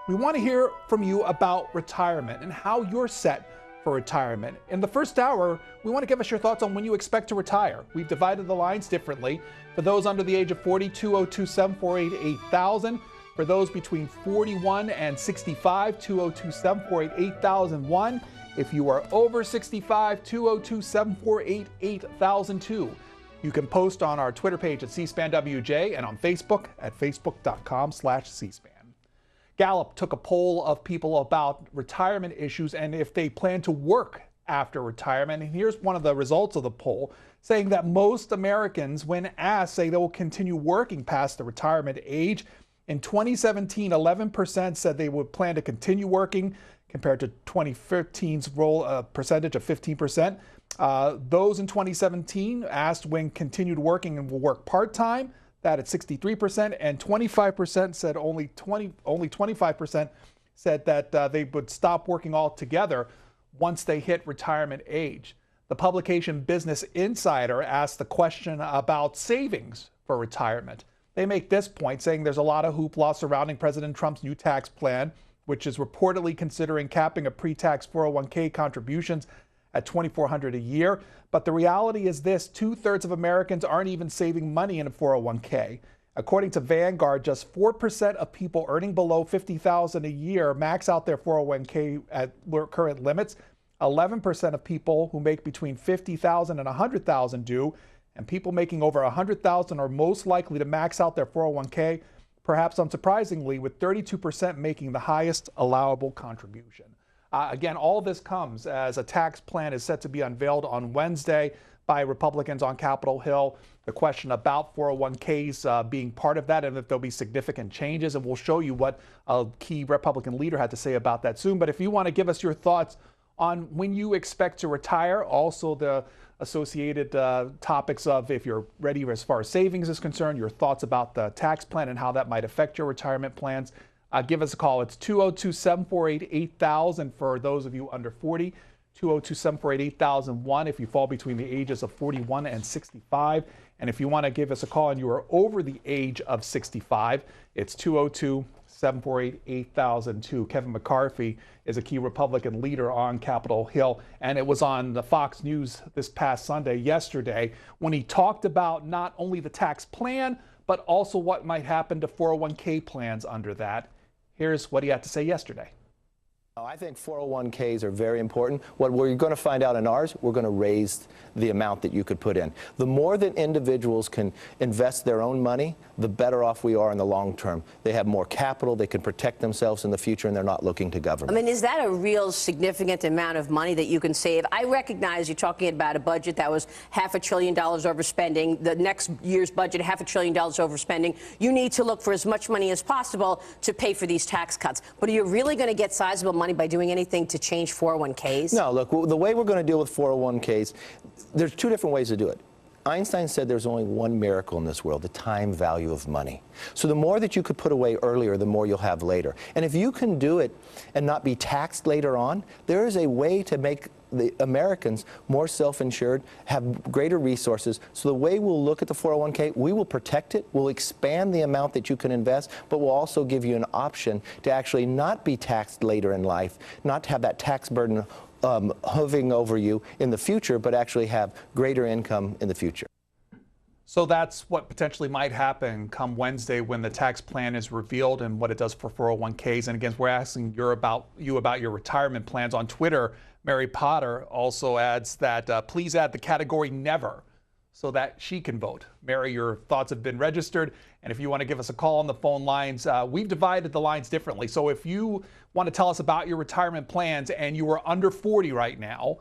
We want to hear from you about retirement and how you're set for retirement. In the first hour, we want to give us your thoughts on when you expect to retire. We've divided the lines differently. For those under the age of 40, 202-748-8000. For those between 41 and 65, 202-748-8001. If you are over 65, 202-748-8002. You can post on our Twitter page at C-SPAN WJ and on Facebook at facebook.com/C-SPAN. Gallup took a poll of people about retirement issues and if they plan to work after retirement. And here's one of the results of the poll, saying that most Americans, when asked, say they will continue working past the retirement age. In 2017, 11% said they would plan to continue working, compared to 2015's percentage of 15%. Those in 2017 asked when continued working and will work part-time, that at 63%, and 25% said only 25% said that they would stop working altogether once they hit retirement age. The publication Business Insider asked the question about savings for retirement. They make this point, saying there's a lot of hoopla surrounding President Trump's new tax plan, which is reportedly considering capping of pre-tax 401k contributions at $2,400 a year. But the reality is this: 2/3 of Americans aren't even saving money in a 401k. According to Vanguard, just 4% of people earning below $50,000 a year max out their 401k at current limits. 11% of people who make between $50,000 and $100,000 do, and people making over $100,000 are most likely to max out their 401k, perhaps unsurprisingly, with 32% making the highest allowable contribution. Again, all this comes as a tax plan is set to be unveiled on Wednesday by Republicans on Capitol Hill. The question about 401ks being part of that and if there'll be significant changes, and we'll show you what a key Republican leader had to say about that soon. But if you want to give us your thoughts on when you expect to retire, also the associated topics of if you're ready as far as savings is concerned, your thoughts about the tax plan and how that might affect your retirement plans, give us a call. It's 202-748-8000 for those of you under 40, 202-748-8001 if you fall between the ages of 41 and 65. And if you want to give us a call and you are over the age of 65, it's 202-748-8002. Kevin McCarthy is a key Republican leader on Capitol Hill, and it was on the Fox News this past Sunday, yesterday, when he talked about not only the tax plan, but also what might happen to 401k plans under that. Here's what he had to say yesterday. I think 401ks are very important. What we're going to find out in ours, we're going to raise the amount that you could put in. The more that individuals can invest their own money, the better off we are in the long term. They have more capital, they can protect themselves in the future, and they're not looking to government. I mean, is that a real significant amount of money that you can save? I recognize you're talking about a budget that was $500 billion overspending. The next year's budget, $500 billion overspending. You need to look for as much money as possible to pay for these tax cuts. But are you really going to get sizable money by doing anything to change 401ks? No, look, the way we're going to deal with 401ks, there's two different ways to do it. Einstein said there's only one miracle in this world, the time value of money. So the more that you could put away earlier, the more you'll have later. And if you can do it and not be taxed later on, there is a way to make the Americans more self-insured, have greater resources. So the way we'll look at the 401k, we will protect it, we'll expand the amount that you can invest, but we'll also give you an option to actually not be taxed later in life, not to have that tax burden hovering over you in the future, but actually have greater income in the future. So that's what potentially might happen come Wednesday when the tax plan is revealed and what it does for 401ks. And again, we're asking you about your retirement plans. On Twitter, Mary Potter also adds that please add the category never so that she can vote. Mary, your thoughts have been registered. And if you want to give us a call on the phone lines, we've divided the lines differently. So if you want to tell us about your retirement plans and you are under 40 right now,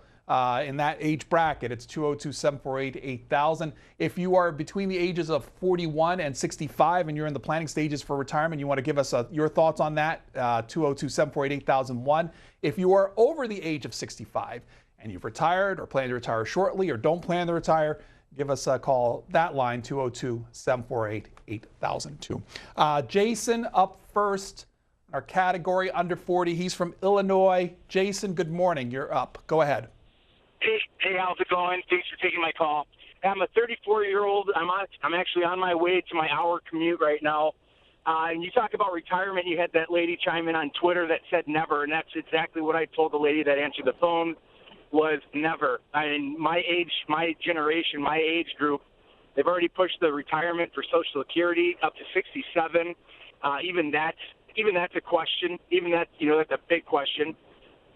in that age bracket, it's 202-748-8000. If you are between the ages of 41 and 65 and you're in the planning stages for retirement, you want to give us your thoughts on that, 202-748-8001. If you are over the age of 65 and you've retired or plan to retire shortly or don't plan to retire, give us a call. That line, 202-748-8002. Jason up first, our category under 40. He's from Illinois. Jason, good morning. You're up. Go ahead. Hey, how's it going? Thanks for taking my call. I'm a 34-year-old. I'm actually on my way to my hour commute right now. And you talk about retirement, you had that lady chime in on Twitter that said never, and that's exactly what I told the lady that answered the phone was never. I mean, my age, my generation, my age group, they've already pushed the retirement for Social Security up to 67. Even that's a question. Even that, that's a big question.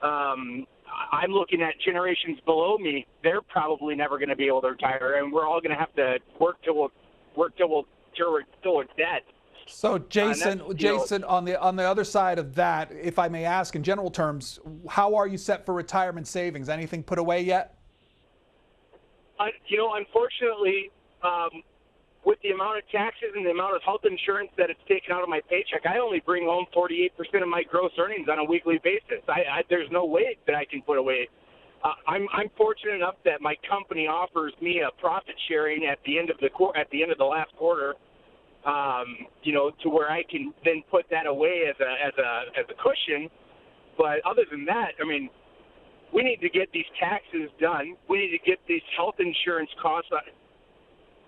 I'm looking at generations below me. They're probably never going to be able to retire, and we're all going to have to work till we're dead. So, Jason, on the other side of that, if I may ask in general terms, how are you set for retirement savings? Anything put away yet? Unfortunately, with the amount of taxes and the amount of health insurance that it's taken out of my paycheck, I only bring home 48% of my gross earnings on a weekly basis. There's no way that I can put away. I'm fortunate enough that my company offers me a profit sharing at the end of the last quarter. To where I can then put that away as a cushion. But other than that, I mean, we need to get these taxes done. We need to get these health insurance costs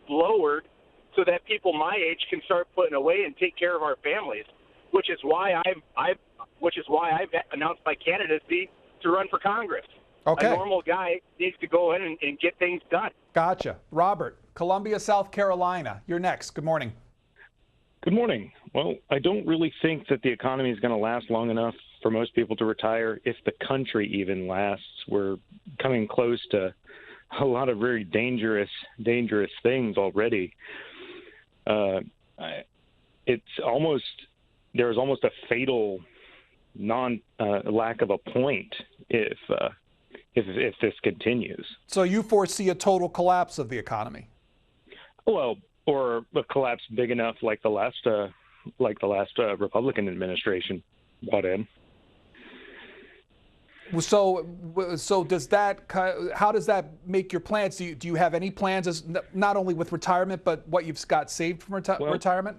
lowered so that people my age can start putting away and take care of our families. Which is why I've announced my candidacy to run for Congress. Okay. A normal guy needs to go in and get things done. Gotcha. Robert, Columbia, South Carolina. You're next. Good morning. Good morning. Well, I don't really think that the economy is going to last long enough for most people to retire, if the country even lasts. We're coming close to a lot of very dangerous things already. There's almost a fatal lack of a point if this continues. So you foresee a total collapse of the economy? Well, or a collapse big enough like the last Republican administration brought in. So does that? How does that make your plans? Do you have any plans, as not only with retirement, but what you've got saved from retirement?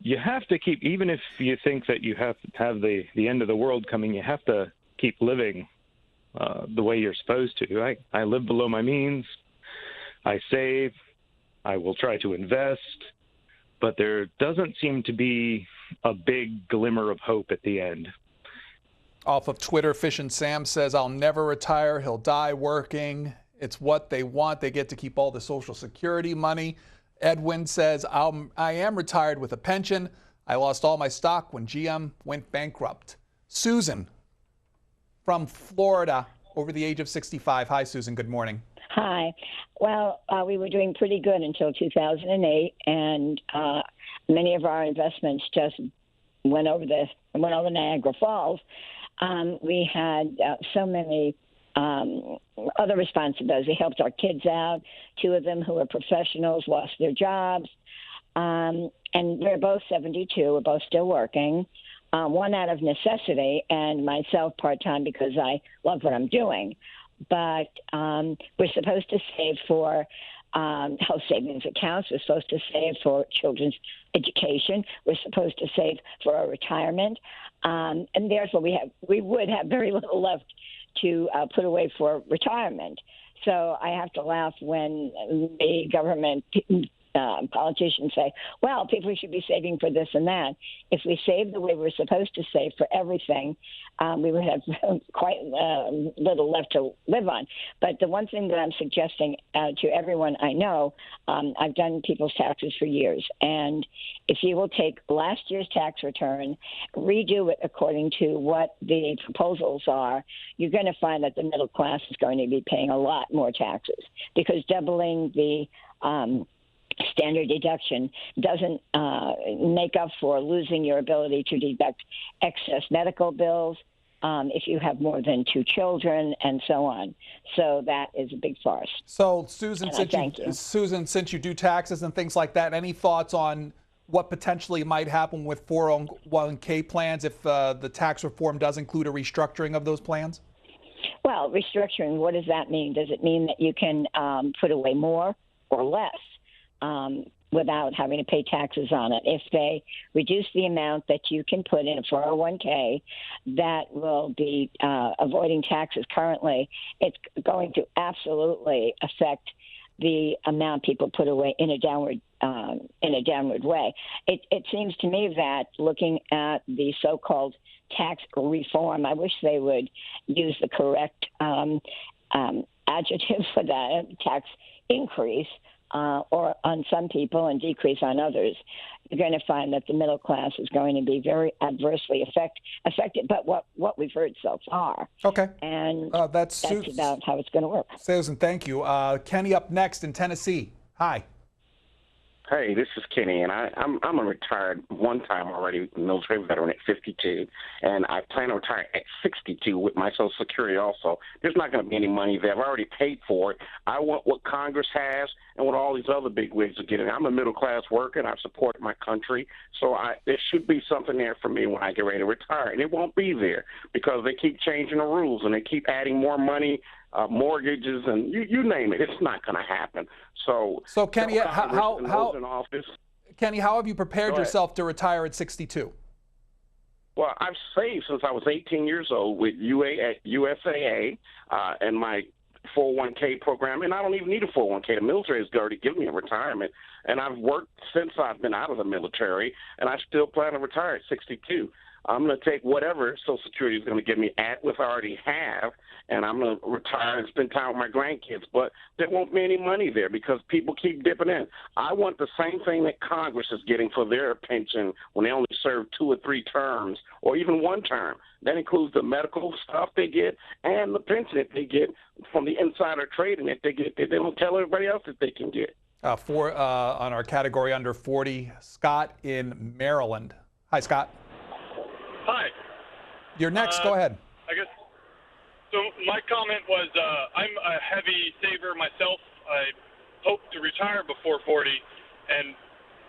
You have to keep, even if you think that you have the end of the world coming, you have to keep living the way you're supposed to. I live below my means. I save. I will try to invest, but there doesn't seem to be a big glimmer of hope at the end. Off of Twitter, Fish and Sam says, I'll never retire. He'll die working. It's what they want. They get to keep all the Social Security money. Edwin says, I am retired with a pension. I lost all my stock when GM went bankrupt. Susan from Florida, over the age of 65. Hi, Susan. Good morning. Hi. Well, we were doing pretty good until 2008, and many of our investments just went over Niagara Falls. We had so many other responsibilities. We helped our kids out. Two of them who were professionals lost their jobs, and we're both 72. We're both still working. One out of necessity, and myself part-time because I love what I'm doing. But we're supposed to save for health savings accounts. We're supposed to save for children's education. We're supposed to save for our retirement. And therefore, we would have very little left to put away for retirement. So I have to laugh when the government politicians say, well, people should be saving for this and that. If we save the way we're supposed to save for everything, we would have quite little left to live on. But the one thing that I'm suggesting to everyone I know, I've done people's taxes for years. And if you will take last year's tax return, redo it according to what the proposals are, you're going to find that the middle class is going to be paying a lot more taxes, because doubling the standard deduction doesn't make up for losing your ability to deduct excess medical bills if you have more than 2 children and so on. So that is a big farce. So, Susan, since you do taxes and things like that, any thoughts on what potentially might happen with 401k plans if the tax reform does include a restructuring of those plans? Well, restructuring, what does that mean? Does it mean that you can put away more or less without having to pay taxes on it? If they reduce the amount that you can put in a 401k, that will be avoiding taxes currently. It's going to absolutely affect the amount people put away in a downward way. It seems to me that looking at the so-called tax reform, I wish they would use the correct adjective for that, tax increase, or on some people and decrease on others. You're going to find that the middle class is going to be very adversely affected. But what we've heard so far. Okay. And that's about how it's going to work. Susan, thank you. Kenny up next in Tennessee. Hi. Hey, this is Kenny, and I'm a retired one-time already military veteran at 52, and I plan to retire at 62 with my Social Security also. There's not going to be any money there. I've already paid for it. I want what Congress has and what all these other bigwigs are getting. I'm a middle-class worker, and I've supported my country, so there should be something there for me when I get ready to retire, and it won't be there because they keep changing the rules, and they keep adding more money, mortgages, and you name it. It's not going to happen. So Kenny, Kenny, how have you prepared Go ahead. yourself to retire at 62? Well, I've saved since I was 18 years old with USAA and my 401k program, and I don't even need a 401k. The military has already given me a retirement, and I've worked since I've been out of the military, and I still plan to retire at 62. I'm going to take whatever Social Security is going to give me at what I already have, and I'm going to retire and spend time with my grandkids. But there won't be any money there because people keep dipping in. I want the same thing that Congress is getting for their pension when they only serve 2 or 3 terms or even 1 term. That includes the medical stuff they get and the pension that they get from the insider trading that they get that they don't tell everybody else that they can get. On our category under 40, Scott in Maryland. Hi, Scott. Hi. You're next. Go ahead. I guess. So my comment was, I'm a heavy saver myself. I hope to retire before 40, and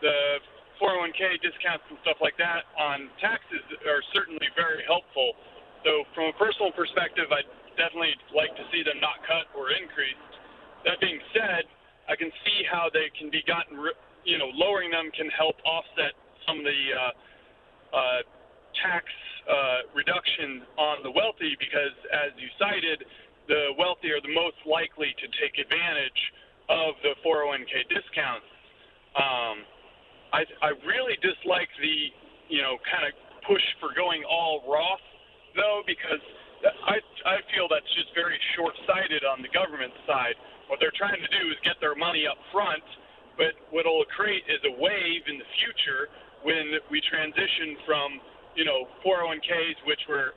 the 401k discounts and stuff like that on taxes are certainly very helpful. So from a personal perspective, I'd definitely like to see them not cut or increased. That being said, I can see how they can be gotten, lowering them can help offset some of the tax reduction on the wealthy because, as you cited, the wealthy are the most likely to take advantage of the 401k discounts. I really dislike the, kind of push for going all Roth, though, because I feel that's just very short-sighted on the government side. What they're trying to do is get their money up front, but what it'll create is a wave in the future when we transition from 401ks, which are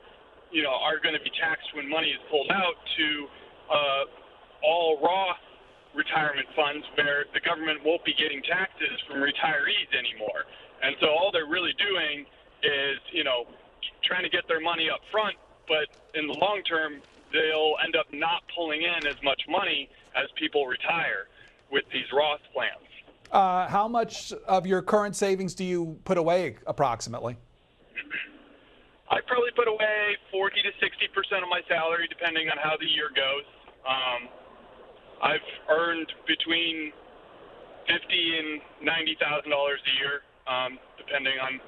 going to be taxed when money is pulled out, to all Roth retirement funds where the government won't be getting taxes from retirees anymore. And so all they're really doing is, trying to get their money up front, but in the long term, they'll end up not pulling in as much money as people retire with these Roth plans. How much of your current savings do you put away approximately? I probably put away 40 to 60% of my salary, depending on how the year goes. I've earned between $50,000 and $90,000 a year, depending on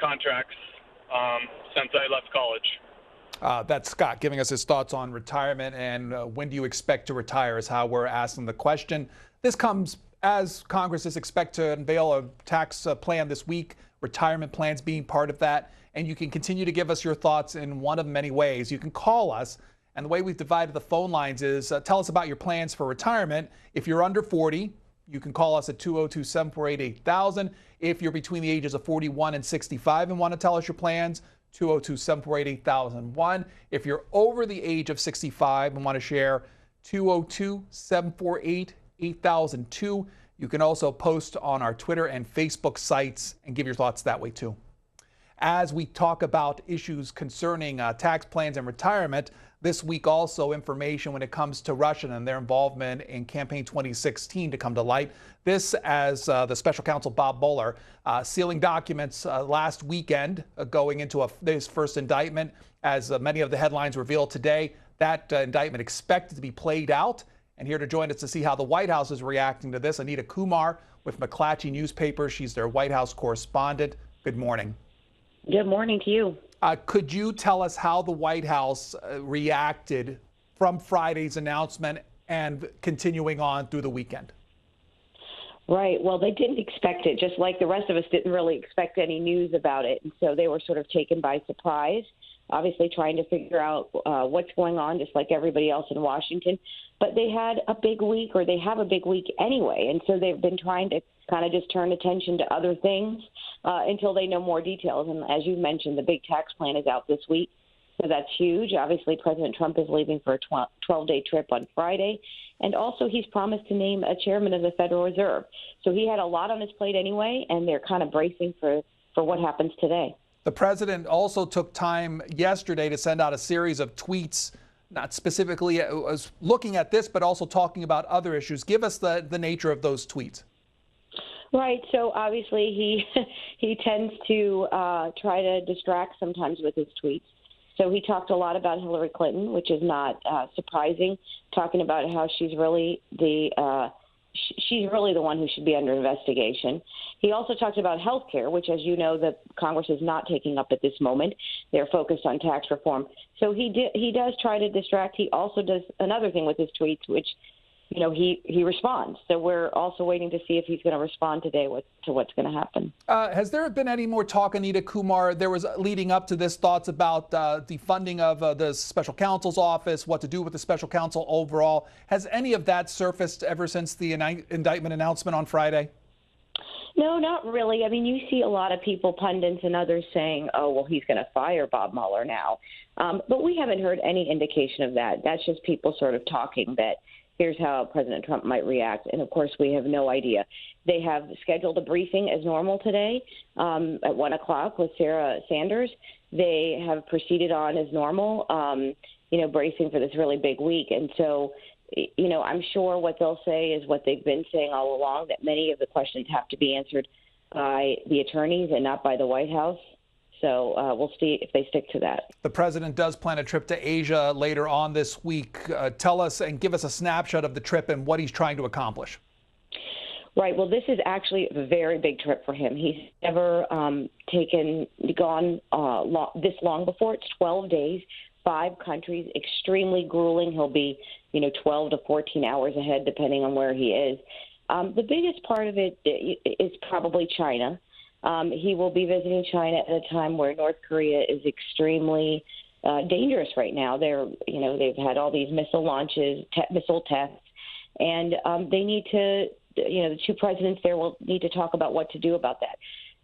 contracts, since I left college. That's Scott giving us his thoughts on retirement and when do you expect to retire is how we're asking the question. This comes as Congress is expected to unveil a tax plan this week, retirement plans being part of that. And you can continue to give us your thoughts in one of many ways. You can call us, and the way we've divided the phone lines is tell us about your plans for retirement. If you're under 40, you can call us at 202-748-8000. If you're between the ages of 41 and 65 and want to tell us your plans, 202-748-8001. If you're over the age of 65 and want to share, 202-748-8002. You can also post on our Twitter and Facebook sites and give your thoughts that way too. As we talk about issues concerning tax plans and retirement, this week also information when it comes to Russia and their involvement in campaign 2016 to come to light. This as the special counsel Bob Mueller sealing documents last weekend going into his first indictment. As many of the headlines reveal today, that indictment expected to be played out. And here to join us to see how the White House is reacting to this, Anita Kumar with McClatchy Newspaper. She's their White House correspondent. Good morning. Good morning to you. Could you tell us how the White House reacted from Friday's announcement and continuing on through the weekend? Right. Well, they didn't expect it, just like the rest of us didn't really expect any news about it. And so they were sort of taken by surprise, obviously trying to figure out what's going on, just like everybody else in Washington. But they had a big week, or they have a big week anyway. And so they've been trying to kind of just turn attention to other things until they know more details. And as you mentioned, the big tax plan is out this week. So that's huge. Obviously, President Trump is leaving for a 12-day trip on Friday. And also, he's promised to name a chairman of the Federal Reserve. So he had a lot on his plate anyway, and they're kind of bracing for what happens today. The president also took time yesterday to send out a series of tweets, not specifically looking at this, but also talking about other issues. Give us the nature of those tweets. Right. So obviously, he tends to try to distract sometimes with his tweets. So he talked a lot about Hillary Clinton, which is not surprising, talking about how she's really the one who should be under investigation. He also talked about health care, which, as you know, the Congress is not taking up at this moment. They're focused on tax reform. So he does try to distract. He also does another thing with his tweets, which, you know, he responds. So we're also waiting to see if he's going to respond today to what's going to happen. Has there been any more talk, Anita Kumar? There was, leading up to this, thoughts about the funding of the special counsel's office, what to do with the special counsel overall. Has any of that surfaced ever since the indictment announcement on Friday? No, not really. I mean, you see a lot of people, pundits and others, saying, oh, well, he's going to fire Bob Mueller now. But we haven't heard any indication of that. That's just people sort of talking that here's how President Trump might react. And, of course, we have no idea. They have scheduled a briefing as normal today at 1 o'clock with Sarah Sanders. They have proceeded on as normal, bracing for this really big week. And so, you know, I'm sure what they'll say is what they've been saying all along, that many of the questions have to be answered by the attorneys and not by the White House. So we'll see if they stick to that. The president does plan a trip to Asia later on this week. Tell us and give us a snapshot of the trip and what he's trying to accomplish. Right. Well, this is actually a very big trip for him. He's never gone this long before. It's 12 days, 5 countries, extremely grueling. He'll be, 12 to 14 hours ahead, depending on where he is. The biggest part of it is probably China. He will be visiting China at a time where North Korea is extremely dangerous right now. They've had all these missile launches, missile tests, and they need to, the two presidents there will need to talk about what to do about that.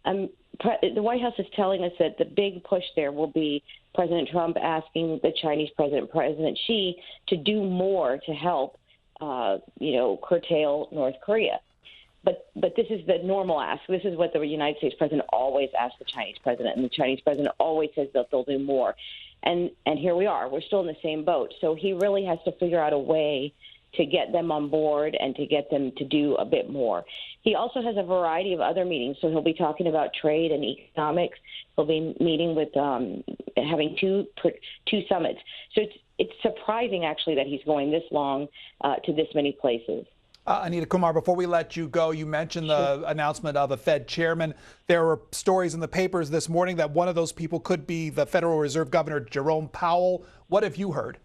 The White House is telling us that the big push there will be President Trump asking the Chinese president, President Xi, to do more to help, curtail North Korea. But this is the normal ask. This is what the United States president always asks the Chinese president, and the Chinese president always says that they'll do more. And here we are. We're still in the same boat. So he really has to figure out a way to get them on board and to get them to do a bit more. He also has a variety of other meetings. So he'll be talking about trade and economics. He'll be meeting with having two summits. So it's surprising, actually, that he's going this long to this many places. Anita Kumar, before we let you go, you mentioned the announcement of a Fed chairman. There were stories in the papers this morning that one of those people could be the Federal Reserve Governor Jerome Powell. What have you heard?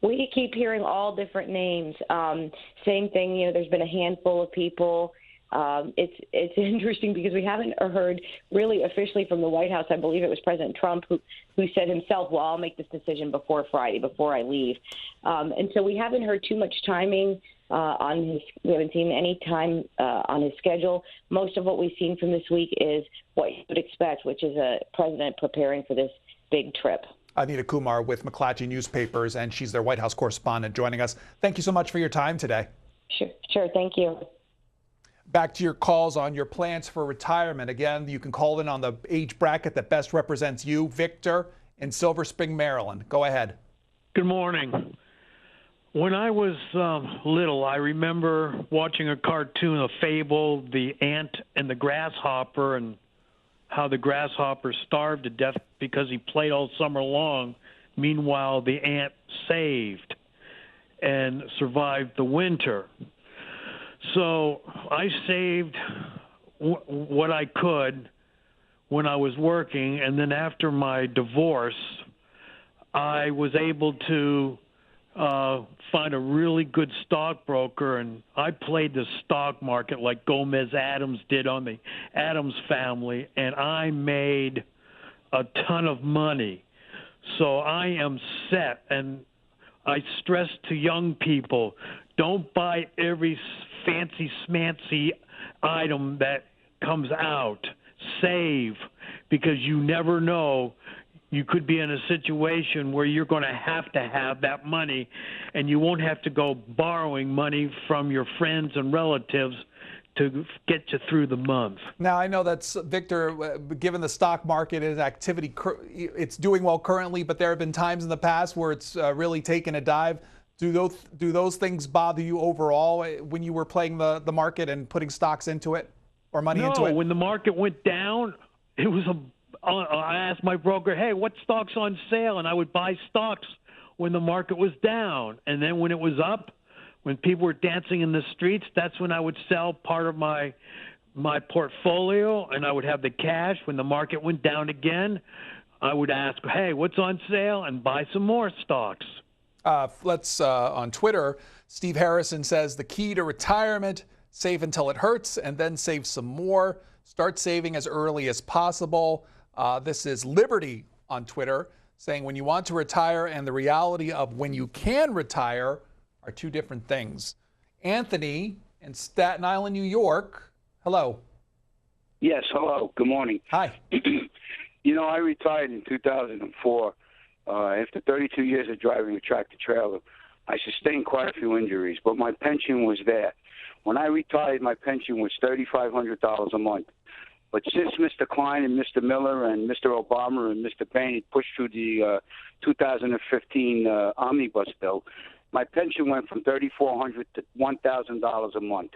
We keep hearing all different names. Same thing, there's been a handful of people. It's interesting because we haven't heard really officially from the White House. I believe it was President Trump who said himself, well, I'll make this decision before Friday, before I leave. And so we haven't heard too much timing we haven't seen any time on his schedule. Most of what we've seen from this week is what you would expect, which is a president preparing for this big trip. Anita Kumar with McClatchy Newspapers, and she's their White House correspondent joining us. Thank you so much for your time today. Sure. Thank you. Back to your calls on your plans for retirement. Again, you can call in on the age bracket that best represents you. Victor in Silver Spring, Maryland. Go ahead. Good morning. When I was little, I remember watching a cartoon, a fable, the ant and the grasshopper, and how the grasshopper starved to death because he played all summer long. Meanwhile, the ant saved and survived the winter. So I saved what I could when I was working, and then after my divorce, I was able to find a really good stockbroker, and I played the stock market like Gomez Adams did on the Adams Family, and I made a ton of money. So I am set, and I stress to young people, don't buy every fancy smancy item that comes out. Save, because you never know. You could be in a situation where you're going to have that money, and you won't have to go borrowing money from your friends and relatives to get you through the month. Now, I know that's, Victor, given the stock market is activity, it's doing well currently, but there have been times in the past where it's really taken a dive. Do those things bother you overall when you were playing the market and putting stocks into it or money into it? No, when the market went down, it was I asked my broker, hey, what stock's on sale? And I would buy stocks when the market was down. And then when it was up, when people were dancing in the streets, that's when I would sell part of my portfolio, and I would have the cash. When the market went down again, I would ask, hey, what's on sale? And buy some more stocks. Let's on Twitter, Steve Harrison says the key to retirement, save until it hurts and then save some more. Start saving as early as possible. This is Liberty on Twitter saying when you want to retire and the reality of when you can retire are two different things. Anthony in Staten Island, New York. Hello. Yes, hello. Good morning. Hi. I retired in 2004. After 32 years of driving a tractor trailer, I sustained quite a few injuries, but my pension was there. When I retired, my pension was $3,500 a month. But since Mr. Klein and Mr. Miller and Mr. Obama and Mr. Payne pushed through the 2015 omnibus bill, my pension went from $3,400 to $1,000 a month.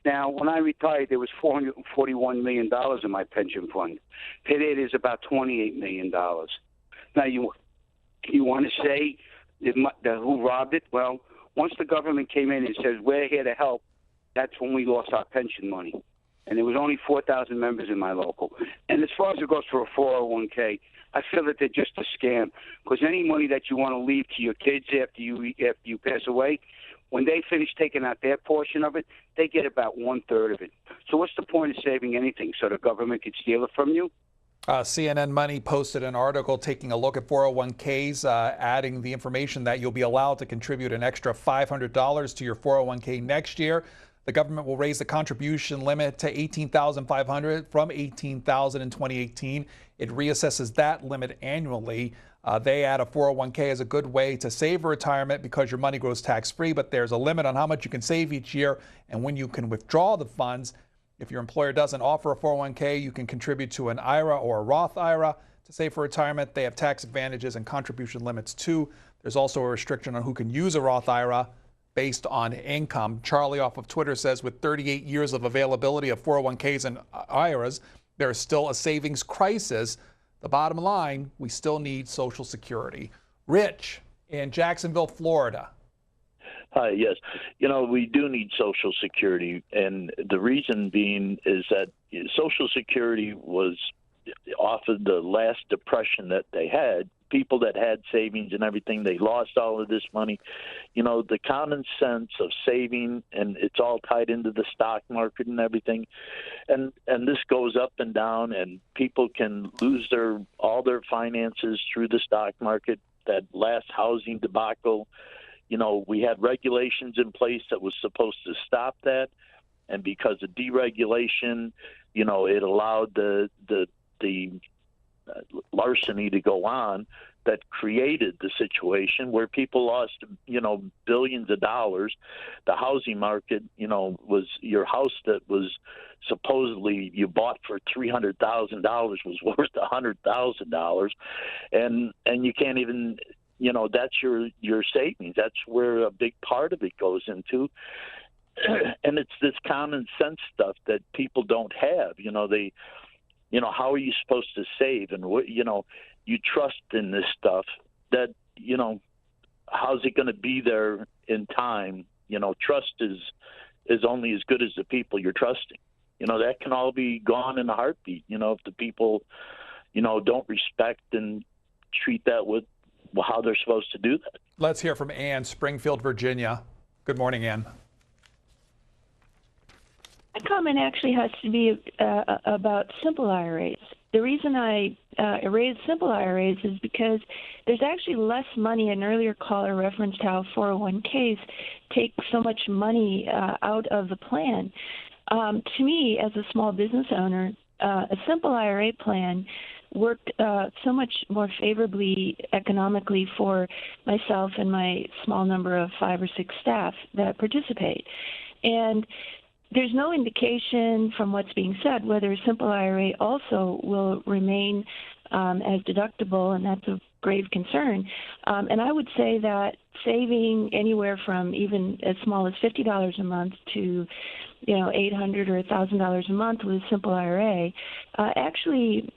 Now, when I retired, there was $441 million in my pension fund. Today, it is about $28 million. Now, you want to say who robbed it? Well, once the government came in and says, we're here to help, that's when we lost our pension money. And there was only 4,000 members in my local. And as far as it goes for a 401k, I feel that they're just a scam, because any money that you want to leave to your kids after you pass away, when they finish taking out their portion of it, they get about 1/3 of it. So what's the point of saving anything, so the government could steal it from you? CNN Money posted an article taking a look at 401ks, adding the information that you'll be allowed to contribute an extra $500 to your 401k next year. The government will raise the contribution limit to $18,500 from $18,000 in 2018. It reassesses that limit annually. They add a 401k as a good way to save for retirement because your money grows tax-free, but there's a limit on how much you can save each year and when you can withdraw the funds. If your employer doesn't offer a 401k, you can contribute to an IRA or a Roth IRA to save for retirement. They have tax advantages and contribution limits too. There's also a restriction on who can use a Roth IRA based on income. Charlie off of Twitter says with 38 years of availability of 401ks and IRAs, there is still a savings crisis. The bottom line, we still need Social Security. Rich in Jacksonville, Florida. Hi, yes. We do need Social Security, and the reason being is that Social Security was off of the last depression that they had. People that had savings and everything, they lost all of this money. The common sense of saving, and it's all tied into the stock market and everything. And this goes up and down, and people can lose all their finances through the stock market. That last housing debacle, we had regulations in place that was supposed to stop that. And because of deregulation, it allowed the larceny to go on that created the situation where people lost, billions of dollars. The housing market, was your house that was supposedly you bought for $300,000 was worth $100,000. And you can't even, that's your savings. That's where a big part of it goes into. And it's this common sense stuff that people don't have. How are you supposed to save? And what, you trust in this stuff that, how's it going to be there in time? Trust is only as good as the people you're trusting. That can all be gone in a heartbeat. If the people, don't respect and treat that with how they're supposed to do that. Let's hear from Ann, Springfield, Virginia. Good morning, Ann. My comment actually has to be about simple IRAs. The reason I raised simple IRAs is because there's actually less money. An earlier caller referenced how 401ks take so much money out of the plan. To me, as a small business owner, a simple IRA plan worked so much more favorably economically for myself and my small number of 5 or 6 staff that participate. And there's no indication from what's being said whether a simple IRA also will remain as deductible, and that's a grave concern. And I would say that saving anywhere from even as small as $50 a month to $800 or $1,000 a month with a simple IRA actually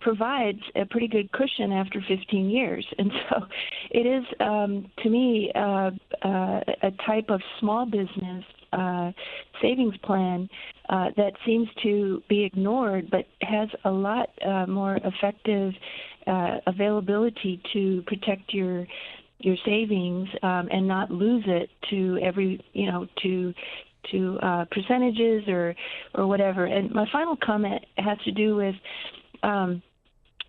provides a pretty good cushion after 15 years. And so it is, to me, a type of small business savings plan that seems to be ignored, but has a lot more effective availability to protect your savings and not lose it to every to percentages or whatever. And my final comment has to do with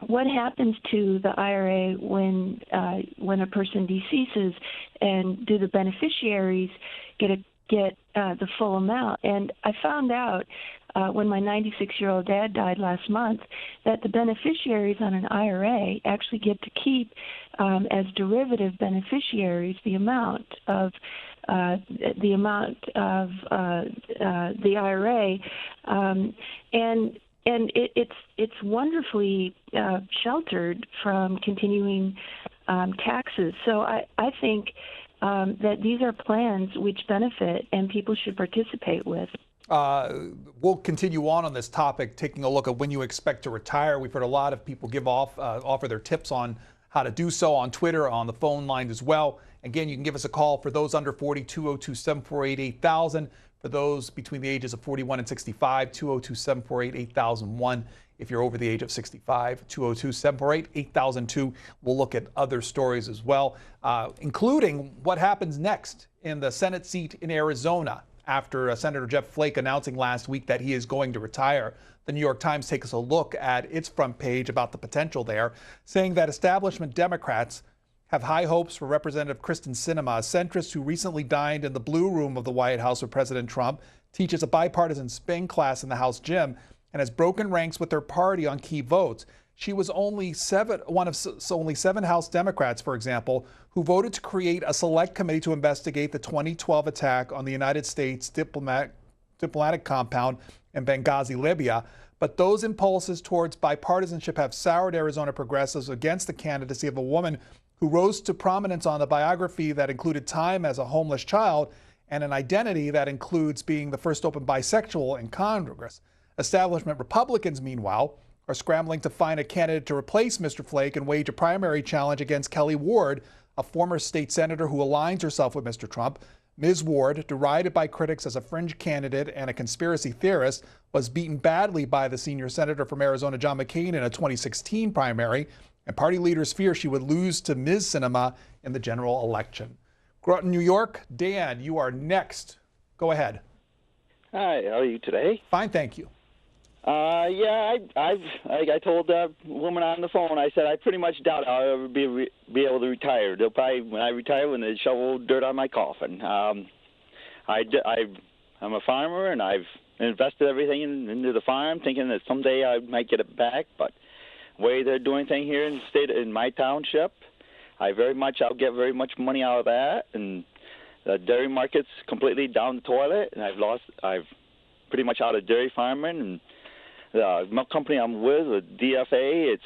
what happens to the IRA when a person deceases, and do the beneficiaries get the full amount? And I found out when my 96-year-old dad died last month that the beneficiaries on an IRA actually get to keep as derivative beneficiaries the amount of the IRA, and it's wonderfully sheltered from continuing taxes. So I think that these are plans which benefit and people should participate with. We'll continue on this topic, taking a look at when you expect to retire. We've heard a lot of people offer their tips on how to do so on Twitter, on the phone line as well. Again, you can give us a call for those under 40, 202-748-8000. For those between the ages of 41 and 65, 202-748-8001. If you're over the age of 65, 202-748-8002. We'll look at other stories as well, including what happens next in the Senate seat in Arizona after Senator Jeff Flake announcing last week that he is going to retire. The New York Times takes a look at its front page about the potential there, saying that establishment Democrats have high hopes for Representative Kyrsten Sinema, a centrist who recently dined in the Blue Room of the White House with President Trump, teaches a bipartisan spin class in the House gym, and has broken ranks with their party on key votes. She was only one of only 7 House Democrats, for example, who voted to create a select committee to investigate the 2012 attack on the United States diplomatic compound in Benghazi, Libya. But those impulses towards bipartisanship have soured Arizona progressives against the candidacy of a woman who rose to prominence on a biography that included time as a homeless child and an identity that includes being the first open bisexual in Congress. Establishment Republicans, meanwhile, are scrambling to find a candidate to replace Mr. Flake and wage a primary challenge against Kelly Ward, a former state senator who aligns herself with Mr. Trump. Ms. Ward, derided by critics as a fringe candidate and a conspiracy theorist, was beaten badly by the senior senator from Arizona, John McCain, in a 2016 primary, and party leaders fear she would lose to Ms. Sinema in the general election. Groton, New York. Dan, you are next. Go ahead. Hi, how are you today? Fine, thank you. I told the woman on the phone, I said, I pretty much doubt I'll ever be able to retire. They'll probably, when I retire, when they shovel dirt on my coffin. I'm a farmer, and I've invested everything into the farm, thinking that someday I might get it back. But the way they're doing things here in my township, I'll get very much money out of that. And the dairy market's completely down the toilet, and I've pretty much out of dairy farming. And the milk company I'm with DFA,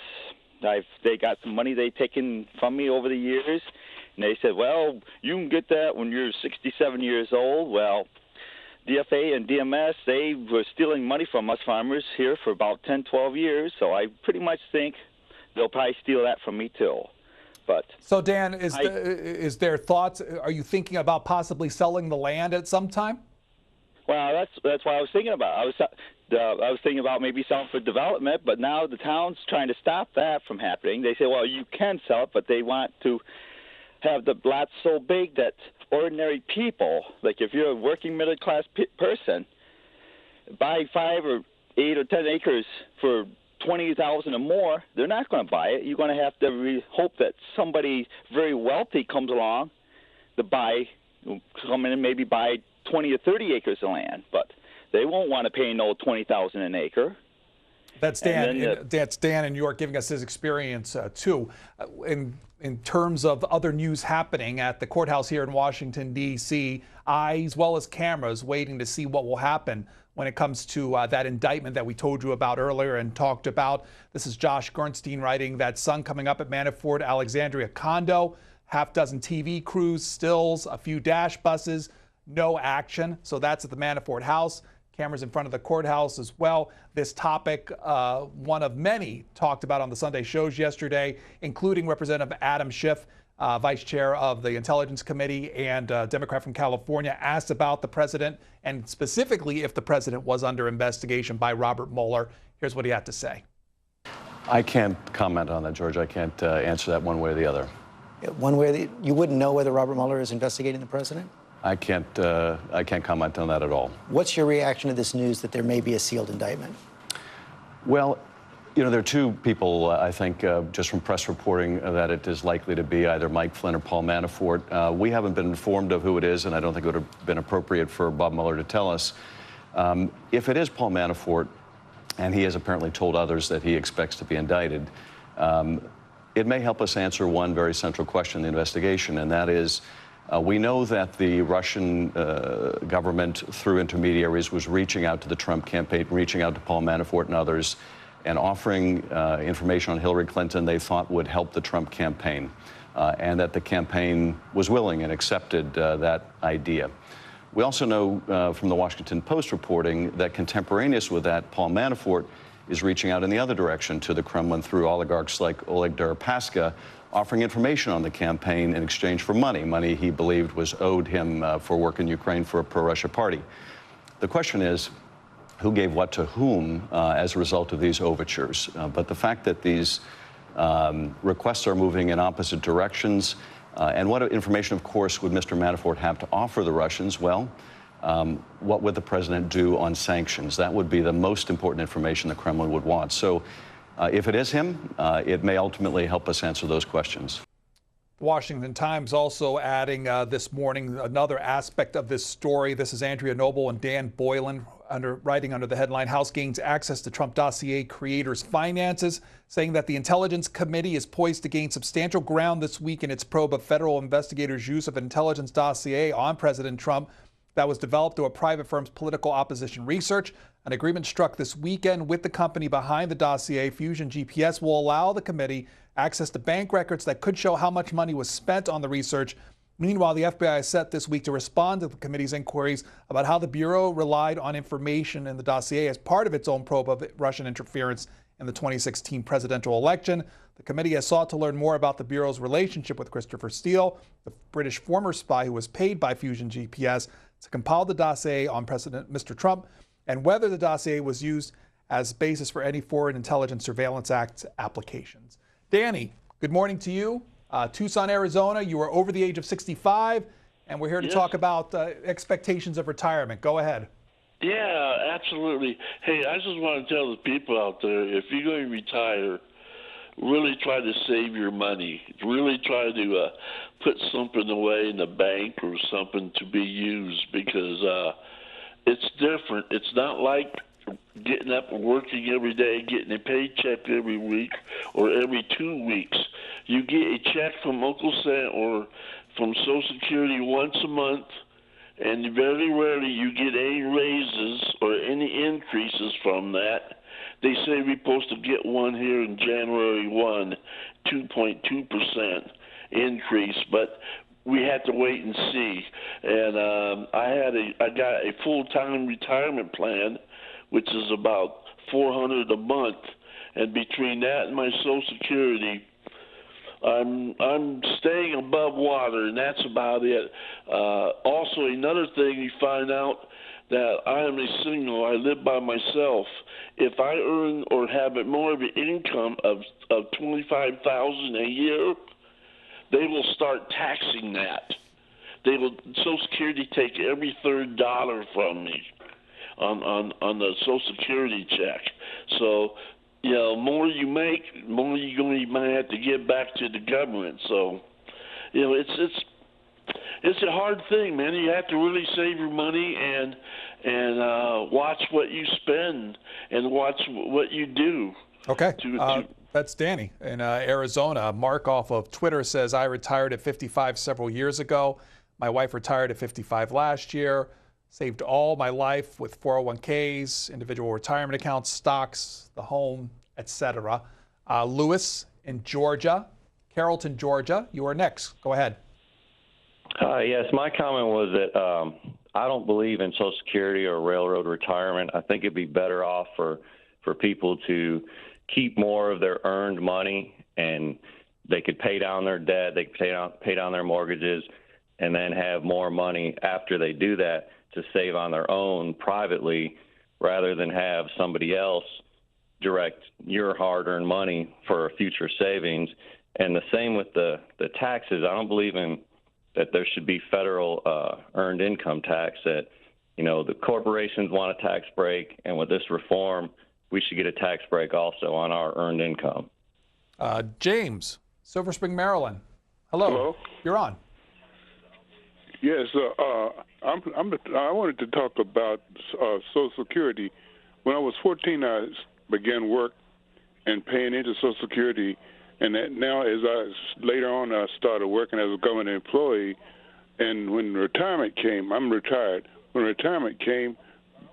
they got some money they've taken from me over the years, and they said, well, you can get that when you're 67 years old. Well, DFA and DMS, they were stealing money from us farmers here for about 10, 12 years, so I pretty much think they'll probably steal that from me too. But so, Dan, is there thoughts? Are you thinking about possibly selling the land at some time? Well, that's what I was thinking about. I was thinking about maybe selling for development, but now the town's trying to stop that from happening. They say, well, you can sell it, but they want to have the lots so big that ordinary people, like if you're a working middle class person, buy 5 or 8 or 10 acres for $20,000 or more, they're not going to buy it. You're going to have to hope that somebody very wealthy comes along to come in and maybe buy 20 or 30 acres of land, but they won't want to pay no $20,000 an acre. That's Dan. That's Dan in New York giving us his experience too. In terms of other news happening at the courthouse here in Washington, D.C., eyes as well as cameras waiting to see what will happen when it comes to that indictment that we told you about earlier and talked about. This is Josh Gernstein writing that Sun coming up at Manafort Alexandria condo, half dozen TV crews, stills, a few dash buses, no action. So that's at the Manafort house. Cameras in front of the courthouse as well. This topic, one of many talked about on the Sunday shows yesterday, including Representative Adam Schiff, Vice Chair of the Intelligence Committee and Democrat from California, asked about the president and specifically if the president was under investigation by Robert Mueller. Here's what he had to say. I can't comment on that, George. I can't answer that one way or the other. One way you wouldn't know whether Robert Mueller is investigating the president? I can't comment on that at all. What's your reaction to this news that there may be a sealed indictment? Well, you know, there are two people, I think, just from press reporting, that it is likely to be either Mike Flynn or Paul Manafort. We haven't been informed of who it is, and I don't think it would have been appropriate for Bob Mueller to tell us. If it is Paul Manafort, and he has apparently told others that he expects to be indicted, it may help us answer one very central question in the investigation, and that is, we know that the Russian government, through intermediaries, was reaching out to the Trump campaign, reaching out to Paul Manafort and others, and offering information on Hillary Clinton they thought would help the Trump campaign, and that the campaign was willing and accepted that idea. We also know from the Washington Post reporting that contemporaneous with that, Paul Manafort is reaching out in the other direction to the Kremlin through oligarchs like Oleg Deripaska, offering information on the campaign in exchange for money he believed was owed him for work in Ukraine for a pro-Russia party. The question is, who gave what to whom as a result of these overtures? But the fact that these requests are moving in opposite directions, and what information, of course, would Mr. Manafort have to offer the Russians? Well, what would the president do on sanctions? That would be the most important information the Kremlin would want. So if it is him, it may ultimately help us answer those questions. The Washington Times also adding this morning another aspect of this story. This is Andrea Noble and Dan Boylan writing under the headline, House Gains Access to Trump Dossier Creators' Finances, saying that the Intelligence Committee is poised to gain substantial ground this week in its probe of federal investigators' use of an intelligence dossier on President Trump that was developed through a private firm's political opposition research. An agreement struck this weekend with the company behind the dossier, Fusion GPS, will allow the committee access to bank records that could show how much money was spent on the research. Meanwhile, the FBI is set this week to respond to the committee's inquiries about how the Bureau relied on information in the dossier as part of its own probe of Russian interference in the 2016 presidential election. The committee has sought to learn more about the Bureau's relationship with Christopher Steele, the British former spy who was paid by Fusion GPS to compile the dossier on President Mr. Trump, and whether the dossier was used as basis for any Foreign Intelligence Surveillance Act applications. Danny, good morning to you. Tucson, Arizona. You are over the age of 65, and we're here to talk about expectations of retirement. Go ahead. Yeah, absolutely. Hey, I just want to tell the people out there, if you're going to retire, really try to save your money. Really try to put something away in the bank or something to be used, because it's different. It's not like getting up and working every day, getting a paycheck every week or every 2 weeks. You get a check from Uncle Sam or from Social Security once a month, and very rarely you get any raises or any increases from that. They say we're supposed to get one here in January 1, 2.2% increase, but we have to wait and see. And I got a full-time retirement plan, which is about $400 a month, and between that and my Social Security, I'm staying above water, and that's about it. Also, another thing you find out that I am a single. I live by myself. If I earn or have more of an income of $25,000 a year, they will start taxing that. They will Social Security take every third dollar from me on the Social Security check. So, you know, more you make, more you might have to give back to the government. So, you know, it's a hard thing, man. You have to really save your money and watch what you spend and watch what you do. Okay. That's Danny in Arizona. Mark off of Twitter says, I retired at 55 several years ago. My wife retired at 55 last year. Saved all my life with 401ks, individual retirement accounts, stocks, the home, etc. Lewis in Georgia, Carrollton, Georgia. You are next. Go ahead. Yes, my comment was that I don't believe in Social Security or railroad retirement. I think it'd be better off for people to keep more of their earned money, and they could pay down their debt, they could pay down their mortgages, and then have more money after they do that to save on their own privately, rather than have somebody else direct your hard-earned money for future savings. And the same with the taxes. I don't believe in that there should be federal earned income tax. That, you know, the corporations want a tax break, and with this reform, we should get a tax break also on our earned income. James, Silver Spring, Maryland. Hello. You're on. Yes, I wanted to talk about Social Security. When I was 14, I began work and paying into Social Security, and that now later on I started working as a government employee. And when retirement came, I'm retired. When retirement came,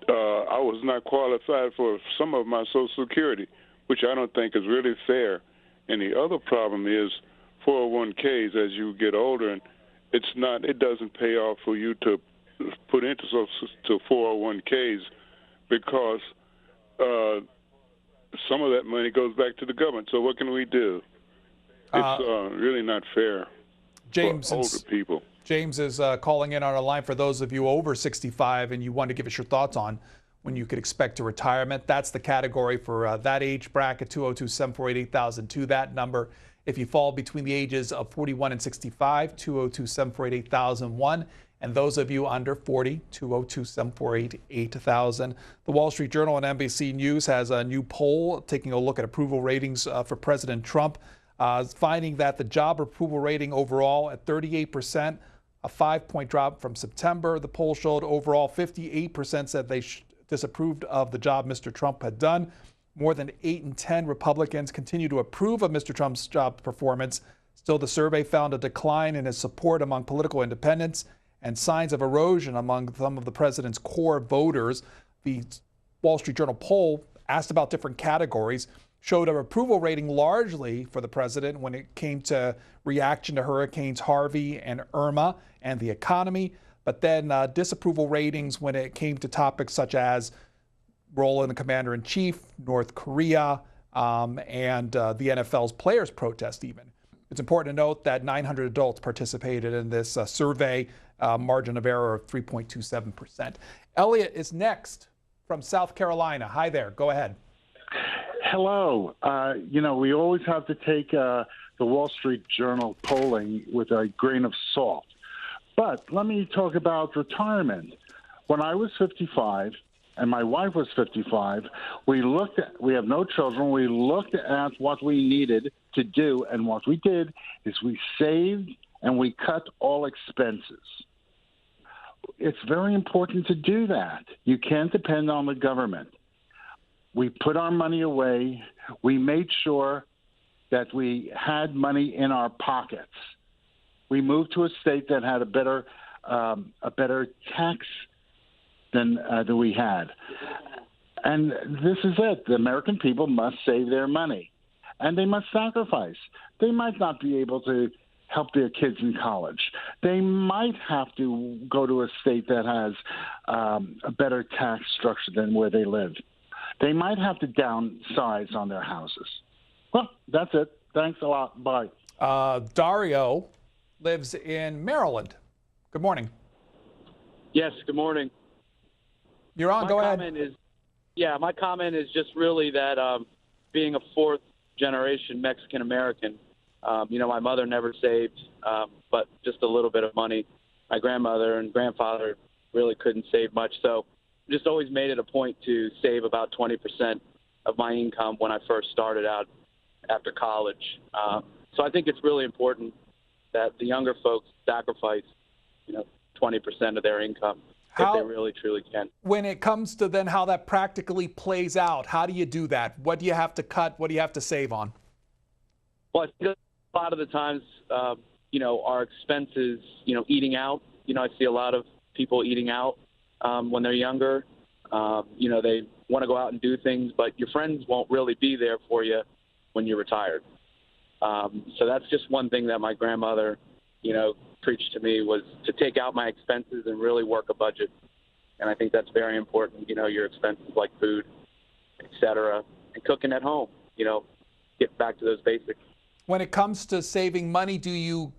I was not qualified for some of my Social Security, which I don't think is really fair. And the other problem is 401ks. As you get older, and it doesn't pay off for you to put into 401ks, because some of that money goes back to the government. So what can we do? It's really not fair James, for older people. James is calling in on our line for those of you over 65, and you want to give us your thoughts on when you could expect a retirement. That's the category for that age bracket, 202-748-8002. That number, if you fall between the ages of 41 and 65, 202-748-8001. And those of you under 40, 202-748-8000. The Wall Street Journal and NBC News has a new poll taking a look at approval ratings for President Trump, finding that the job approval rating overall at 38%, a 5-point drop from September. The poll showed overall 58% said they disapproved of the job Mr. Trump had done. More than 8 in 10 Republicans continue to approve of Mr. Trump's job performance. Still, the survey found a decline in his support among political independents and signs of erosion among some of the president's core voters. The Wall Street Journal poll asked about different categories, showed an approval rating largely for the president when it came to reaction to Hurricanes Harvey and Irma and the economy, but then disapproval ratings when it came to topics such as role in the commander-in-chief, North Korea, and the NFL's players' protest even. It's important to note that 900 adults participated in this survey, margin of error of 3.27%. Elliot is next from South Carolina. Hi there. Go ahead. Hello. You know, we always have to take the Wall Street Journal polling with a grain of salt. But let me talk about retirement. When I was 55 and my wife was 55, we have no children. We looked at what we needed to do, and what we did is we saved and we cut all expenses. It's very important to do that. You can't depend on the government. We put our money away. We made sure that we had money in our pockets. We moved to a state that had a better tax than we had. And this is it. The American people must save their money, and they must sacrifice. They might not be able to help their kids in college. They might have to go to a state that has a better tax structure than where they live. They might have to downsize on their houses. Well, that's it. Thanks a lot. Bye. Dario lives in Maryland. Good morning. Yes, good morning. You're on. Go ahead. My comment is just really that being a fourth-generation Mexican-American, My mother never saved, but just a little bit of money. My grandmother and grandfather really couldn't save much. So just always made it a point to save about 20% of my income when I first started out after college. So I think it's really important that the younger folks sacrifice, 20% of their income if they really, truly can. When it comes to then how that practically plays out, how do you do that? What do you have to cut? What do you have to save on? Well, I think a lot of the times, our expenses, eating out, I see a lot of people eating out when they're younger. They want to go out and do things, but your friends won't really be there for you when you're retired. So that's just one thing that my grandmother, preached to me, was to take out my expenses and really work a budget. And I think that's very important, your expenses like food, et cetera, and cooking at home, get back to those basics. When it comes to saving money, do you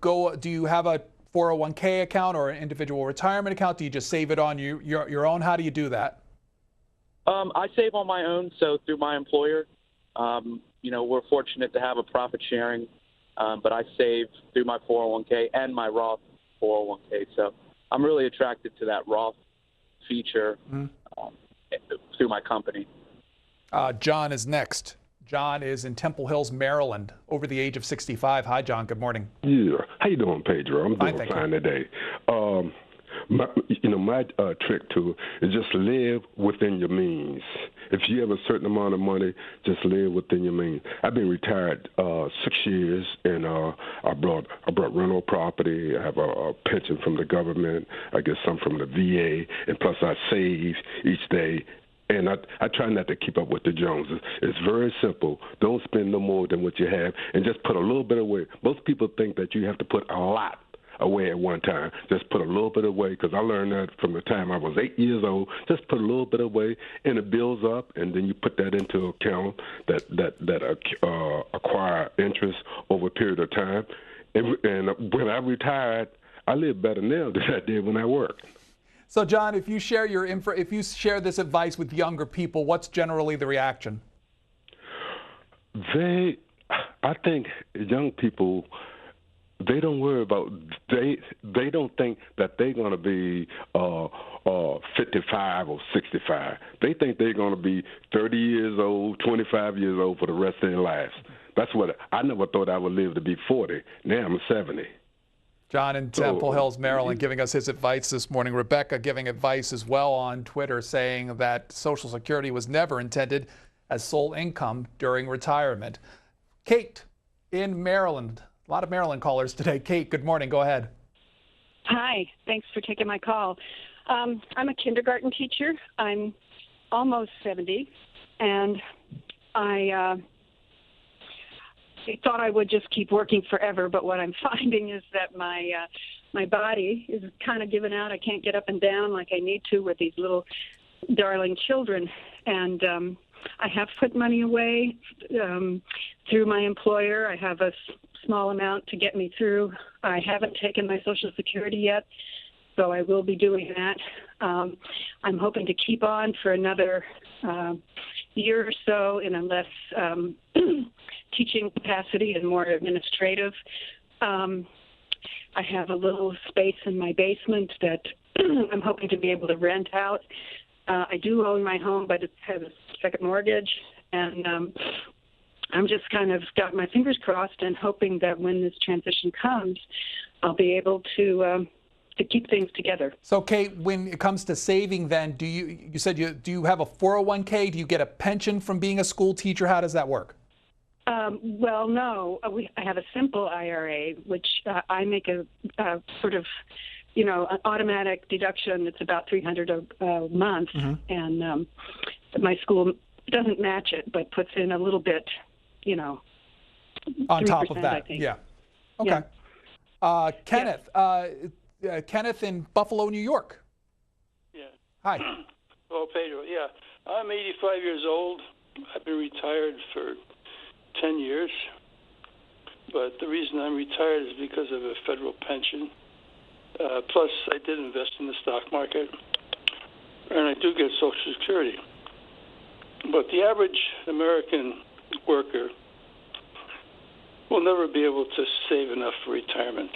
have a 401k account or an individual retirement account? Do you just save it on your own? How do you do that? I save on my own, so through my employer. We're fortunate to have a profit sharing, but I save through my 401k and my Roth 401k. So I'm really attracted to that Roth feature through my company. John is next. John is in Temple Hills, Maryland, over the age of 65. Hi, John. Good morning. Yeah. How you doing, Pedro? I'm doing fine today. My trick to it is just live within your means. If you have a certain amount of money, just live within your means. I've been retired 6 years, and I brought rental property. I have a pension from the government. I get some from the VA, and plus I save each day. And I try not to keep up with the Joneses. It's very simple. Don't spend no more than what you have, and just put a little bit away. Most people think that you have to put a lot away at one time. Just put a little bit away, because I learned that from the time I was 8 years old. Just put a little bit away, and it builds up, and then you put that into account that acquire interest over a period of time. And when I retired, I live better now than I did when I worked. So, John, if you share this advice with younger people, what's generally the reaction? I think young people, they don't worry about, they don't think that they're going to be 55 or 65. They think they're going to be 30 years old, 25 years old for the rest of their lives. That's what I never thought I would live to be 40. Now I'm 70. John in Temple Hills, Maryland, giving us his advice this morning. Rebecca giving advice as well on Twitter, saying that Social Security was never intended as sole income during retirement. Kate in Maryland. A lot of Maryland callers today. Kate, good morning. Go ahead. Hi. Thanks for taking my call. I'm a kindergarten teacher. I'm almost 70, and I thought I would just keep working forever, but what I'm finding is that my body is kind of giving out. I can't get up and down like I need to with these little darling children, and I have put money away through my employer. I have a small amount to get me through. I haven't taken my Social Security yet, so I will be doing that. I'm hoping to keep on for another year or so in a less teaching capacity and more administrative. I have a little space in my basement that I'm hoping to be able to rent out. I do own my home, but it has a second mortgage, and I'm just kind of got my fingers crossed and hoping that when this transition comes, I'll be able to keep things together. So, Kate, when it comes to saving, then do you have a 401k? Do you get a pension from being a school teacher? How does that work? Well, no. I have a simple IRA, which I make a sort of, an automatic deduction. It's about $300 a month, and my school doesn't match it, but puts in a little bit, on top of that. I think. Yeah. Okay. Yeah. Kenneth. Kenneth in Buffalo, New York. Yeah. Hi. Oh, Pedro. Yeah. I'm 85 years old. I've been retired for 10 years. But the reason I'm retired is because of a federal pension. Plus, I did invest in the stock market. And I do get Social Security. But the average American worker we'll never be able to save enough for retirement.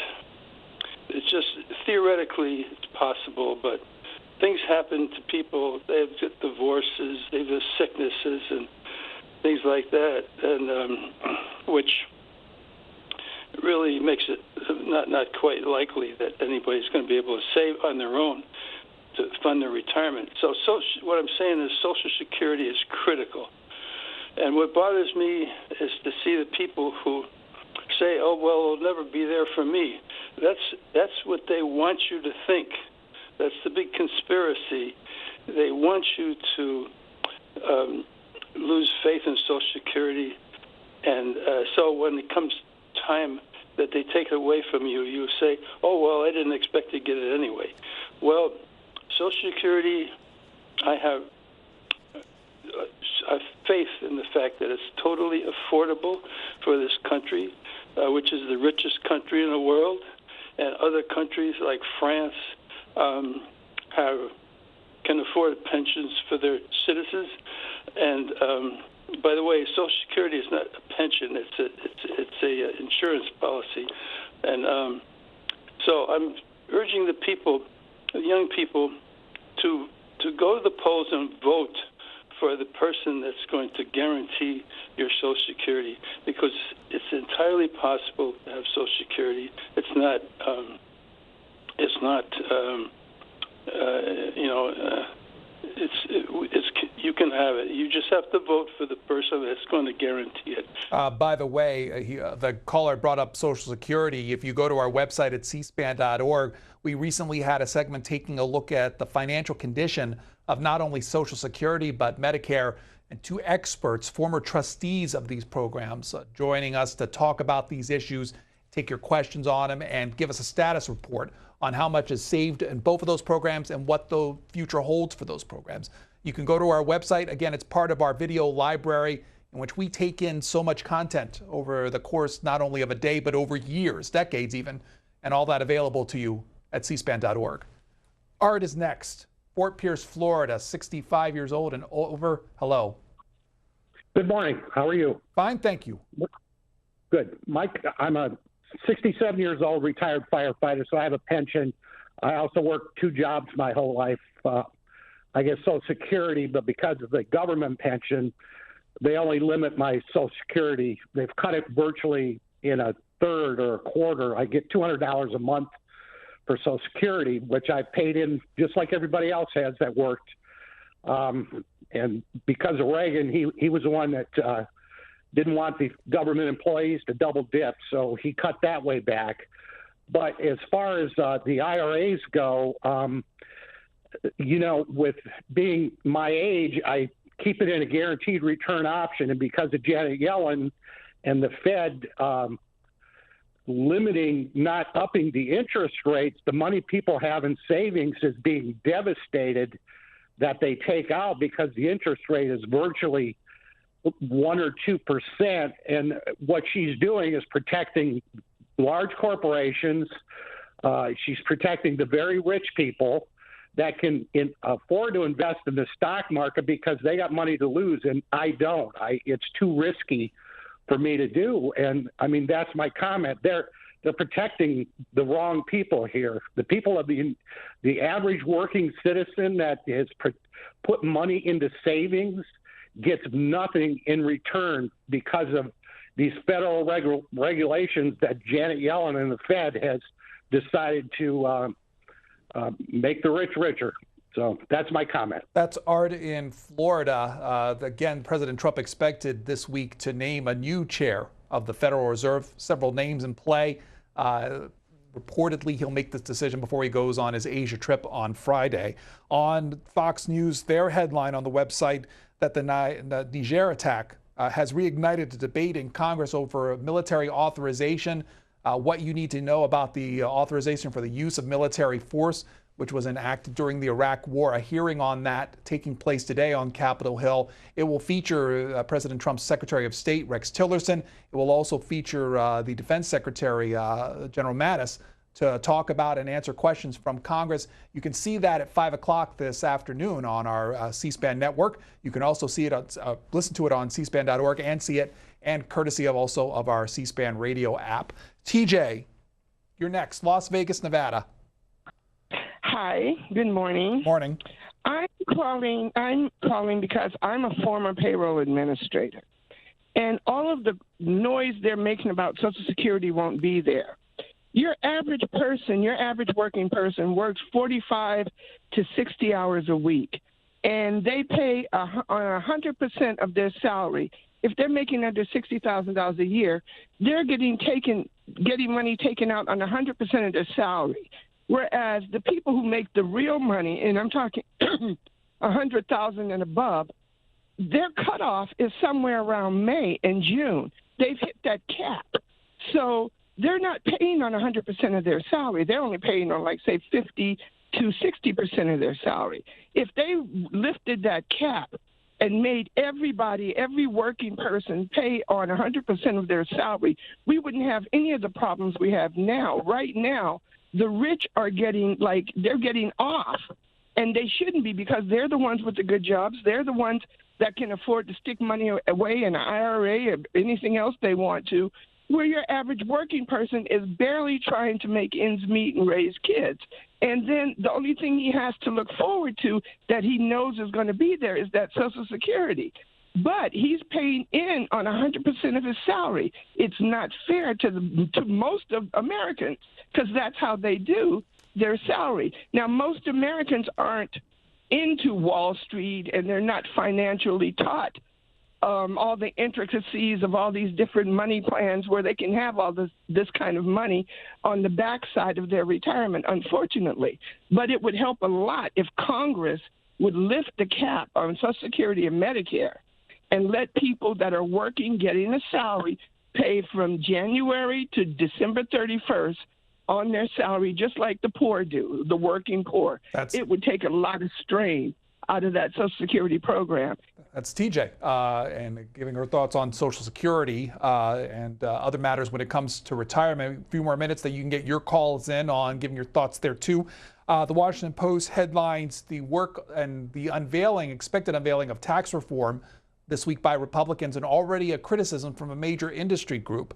It's just theoretically it's possible, but things happen to people. They have divorces, they have sicknesses, and things like that, and which really makes it not quite likely that anybody's going to be able to save on their own to fund their retirement. So what I'm saying is Social Security is critical. And what bothers me is to see the people who say, oh, well, it'll never be there for me. That's what they want you to think. That's the big conspiracy. They want you to lose faith in Social Security. And so when it comes time that they take it away from you, you say, oh, well, I didn't expect to get it anyway. Well, Social Security, I have faith in the fact that it's totally affordable for this country, which is the richest country in the world, and other countries like France can afford pensions for their citizens. And by the way, Social Security is not a pension; it's a insurance policy. And so I'm urging the people, the young people, to go to the polls and vote for the person that's going to guarantee your Social Security, because it's entirely possible to have Social Security. It's not. You can have it. You just have to vote for the person that's going to guarantee it. By the way, the caller brought up Social Security. If you go to our website at cspan.org, we recently had a segment taking a look at the financial condition of not only Social Security but Medicare, and two experts, former trustees of these programs, joining us to talk about these issues, take your questions on them, and give us a status report on how much is saved in both of those programs and what the future holds for those programs. You can go to our website. Again, it's part of our video library in which we take in so much content over the course not only of a day, but over years, decades even, and all that available to you at cspan.org. Art is next. Fort Pierce, Florida, 65 years old and over. Hello. Good morning. How are you? Fine, thank you. Good. Mike, I'm a 67 years old retired firefighter, so I have a pension. I also worked two jobs my whole life. I get Social Security, but because of the government pension, they only limit my Social Security. They've cut it virtually in a third or a quarter. I get $200 a month for Social Security, which I paid in just like everybody else has that worked. And because of Reagan, he was the one that didn't want the government employees to double dip, so he cut that way back. But as far as the IRAs go, with being my age, I keep it in a guaranteed return option. And because of Janet Yellen and the Fed limiting, not upping the interest rates, the money people have in savings is being devastated that they take out because the interest rate is virtually 1 or 2%. And what she's doing is protecting large corporations. She's protecting the very rich people that can afford to invest in the stock market because they got money to lose, and I don't. It's too risky for me to do. And I mean, that's my comment. They're protecting the wrong people here. The people of the average working citizen that has put money into savings gets nothing in return because of these federal regulations that Janet Yellen and the Fed has decided to make the rich richer. So that's my comment. That's Art in Florida. Again, President Trump expected this week to name a new chair of the Federal Reserve. Several names in play. Reportedly, he'll make this decision before he goes on his Asia trip on Friday. On Fox News, their headline on the website that the Niger attack has reignited a debate in Congress over military authorization, what you need to know about the authorization for the use of military force, which was enacted during the Iraq War. A hearing on that taking place today on Capitol Hill. It will feature President Trump's Secretary of State, Rex Tillerson. It will also feature the Defense Secretary, General Mattis, to talk about and answer questions from Congress. You can see that at 5 o'clock this afternoon on our C-SPAN network. You can also see it, listen to it on cspan.org and see it and courtesy of also of our C-SPAN radio app. TJ, you're next. Las Vegas, Nevada. Hi, good morning. Morning. I'm calling because I'm a former payroll administrator. And all of the noise they're making about Social Security won't be there. Your average person, your average working person works 45 to 60 hours a week, and they pay on 100% of their salary. If they're making under $60,000 a year, they're getting money taken out on 100% of their salary. Whereas the people who make the real money, and I'm talking 100,000 and above, their cutoff is somewhere around May and June. They've hit that cap. So they're not paying on 100% of their salary. They're only paying on, like, say, 50 to 60% of their salary. If they lifted that cap and made every working person pay on 100% of their salary, we wouldn't have any of the problems we have now. Right now, the rich are they're getting off, and they shouldn't be, because they're the ones with the good jobs. They're the ones that can afford to stick money away in an IRA or anything else they want to, where your average working person is barely trying to make ends meet and raise kids. And then the only thing he has to look forward to that he knows is going to be there is that Social Security. But he's paying in on 100% of his salary. It's not fair to most of Americans, because that's how they do their salary. Now, most Americans aren't into Wall Street, and they're not financially taught all the intricacies of all these different money plans where they can have all this kind of money on the backside of their retirement, unfortunately. But it would help a lot if Congress would lift the cap on Social Security and Medicare and let people that are working, getting a salary, pay from January to December 31st on their salary, just like the poor do, the working poor. It would take a lot of strain out of that Social Security program. That's TJ, and giving her thoughts on Social Security and other matters when it comes to retirement. A few more minutes that you can get your calls in on, giving your thoughts there too. The Washington Post headlines the work and the expected unveiling of tax reform this week by Republicans, and already a criticism from a major industry group.